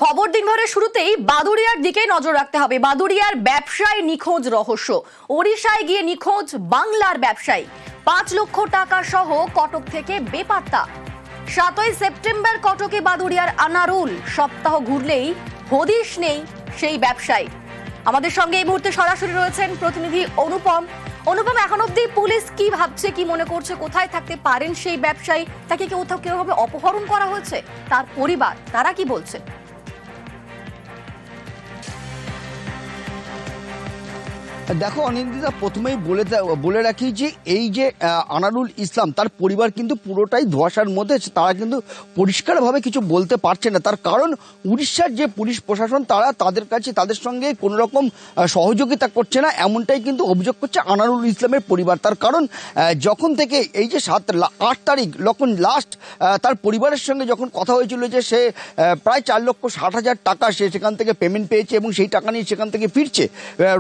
খবর দিনভরের শুরুতেই বাদুড়িয়ার দিকে নজর রাখতে হবে। বাদুড়িয়ার ব্যবসায়ী নিখোঁজ রহস্য। ওড়িশায় গিয়ে নিখোঁজ বাংলার ব্যবসায়ী, 5 লক্ষ টাকা সহ কটক থেকে বেপাত্তা। 7ই সেপ্টেম্বর কটকে বাদুড়িয়ার আনারুল। সপ্তাহ ঘুরলেই হদিশ নেই সেই ব্যবসায়ী। আমাদের সঙ্গে এই মুহূর্তে সরাসরি রয়েছেন প্রতিনিধি অনুপম। অনুপম, এখন অব্দি পুলিশ কি ভাবছে, কি মনে করছে, কোথায় থাকতে পারেন সেই ব্যবসায়ী? তাকে কোথাও কিভাবে অপহরণ করা হয়েছে? তার পরিবার তারা কি বলছে? দেখো অনিন্দিতা, প্রথমেই বলে রাখি যে এই যে আনারুল ইসলাম, তার পরিবার কিন্তু পুরোটাই ধোঁয়াশার মধ্যে। তারা কিন্তু পরিষ্কারভাবে কিছু বলতে পারছে না। তার কারণ উড়িষ্যার যে পুলিশ প্রশাসন তারা তাদের সঙ্গে কোনো রকম সহযোগিতা করছে না, এমনটাই কিন্তু অভিযোগ করছে আনারুল ইসলামের পরিবার। তার কারণ যখন থেকে এই যে 8 তারিখ যখন লাস্ট তার পরিবারের সঙ্গে যখন কথা হয়েছিল যে সে প্রায় 4,60,000 টাকা সে সেখান থেকে পেমেন্ট পেয়েছে এবং সেই টাকা নিয়ে সেখান থেকে ফিরছে,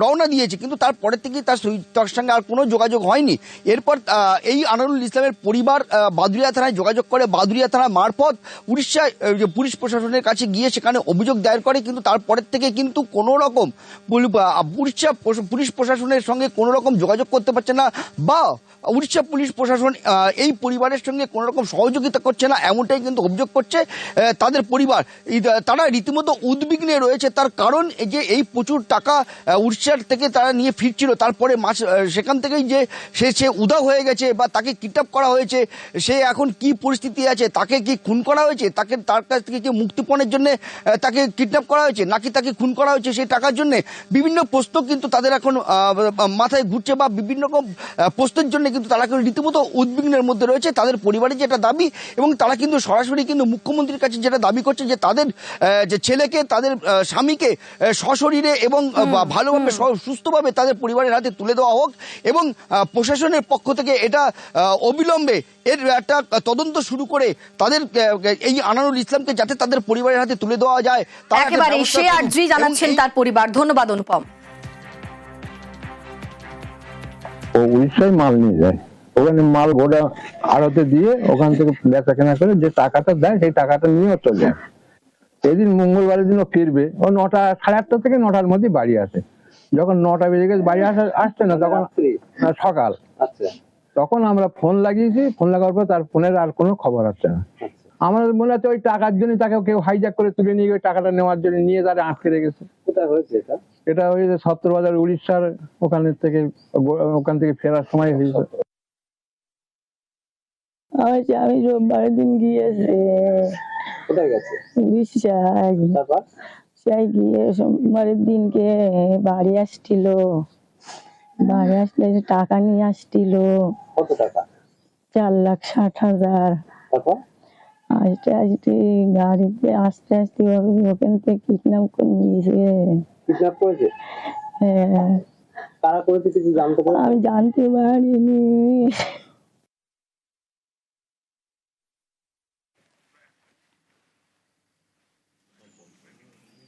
রওনা দিয়েছে, কিন্তু তারপরে থেকেই তার সঙ্গে আর কোনো যোগাযোগ হয়নি। এরপর এই আনারুল ইসলামের পরিবার বাদুড়িয়া থানায় যোগাযোগ করে, বাদুড়িয়া থানা মারফত উড়িষ্যা পুলিশ প্রশাসনের কাছে গিয়ে সেখানে অভিযোগ দায়ের করে। কিন্তু তারপরের থেকে কিন্তু কোনো রকম উড়িষ্যা পুলিশ প্রশাসনের সঙ্গে কোনো রকম যোগাযোগ করতে পারছে না, বা উড়িষ্যা পুলিশ প্রশাসন এই পরিবারের সঙ্গে কোনো রকম সহযোগিতা করছে না, এমনটাই কিন্তু অভিযোগ করছে তাদের পরিবার। তারা রীতিমতো উদ্বিগ্নে রয়েছে। তার কারণ এই যে এই প্রচুর টাকা উড়িষ্যার থেকে তারা নিয়ে ফিরছিল, তারপরে সেখান থেকেই যে সে উধাও হয়ে গেছে বা তাকে কিডন্যাপ করা হয়েছে, সে এখন কি পরিস্থিতি আছে, তাকে কি খুন করা হয়েছে, তার কাছ থেকে কি মুক্তিপণের জন্য তাকে কিডন্যাপ করা হয়েছে, নাকি তাকে খুন করা হয়েছে সেই টাকার জন্য, বিভিন্ন প্রশ্ন কিন্তু তাদের এখন মাথায় ঘুরছে, বা বিভিন্ন রকম প্রশ্নের জন্য কিন্তু তারা কিন্তু রীতিমতো উদ্বিগ্নের মধ্যে রয়েছে। তাদের পরিবারের যেটা দাবি, এবং তারা কিন্তু সরাসরি কিন্তু মুখ্যমন্ত্রীর কাছে যেটা দাবি করছে যে তাদের যে ছেলেকে, তাদের স্বামীকে সশরীরে এবং ভালোভাবে সুস্থভাবে তাদের পরিবারের হাতে তুলে দেওয়া হোক, এবং প্রশাসনের পক্ষ থেকে এটা অবিলম্বে এর একটা তদন্ত শুরু করে তাদের এই আনারুল ইসলামকে যাতে তাদের পরিবারের হাতে তুলে দেওয়া যায়। একেবারে সে আর্জি জানাচ্ছেন তার পরিবার। ধন্যবাদ অনুপম। ও উড়িষ্যায় মাল নিয়ে যায়, ওখানে মাল গোডা আড়তে দিয়ে ওখান থেকে বেচা কেনা করে যে টাকাটা দেয় সেই টাকাটা নিয়ে চলে যায়। এদিন মঙ্গলবারের দিন ও ফিরবে, ও 9টা 8:30 থেকে 9টার মধ্যে বাড়ি আসে। যখন 9টা বেজে গেছে বাড়ি আসছে না, তখন সকাল, তখন আমরা ফোন লাগিয়েছি। ফোন লাগানোর পর তার ফোনের আর কোনো খবর আসছে না। আমাদের মনে হচ্ছে ওই টাকার জন্য তাকে কেউ হাইজ্যাক করে তুলে নিয়ে ওই টাকাটা নেওয়ার জন্য নিয়ে তারা আটকে রেখেছে। কোথায় হয়েছে এটা? এটা হয়েছে সত্তরবাজার, উড়িষ্যার। ওখান থেকে ফেরার সময় হয়েছে। আমি রোববার দিন গিয়েছি। কোথায় গেছে? উড়িষ্যায়। তারপর সেই গিয়ে সোমবারের দিনকে বাড়ি আসছিল। বাড়ি আসলে টাকা নিয়ে আসছিল। কত টাকা? 4,60,000। তারপর আসতে গাড়িতে আসতে ওখান থেকে কিডন্যাপ করে নিয়েছে। করেছে? হ্যাঁ। কারা করেছে কিছু জানতে পারো? আমি জানতে পারিনি।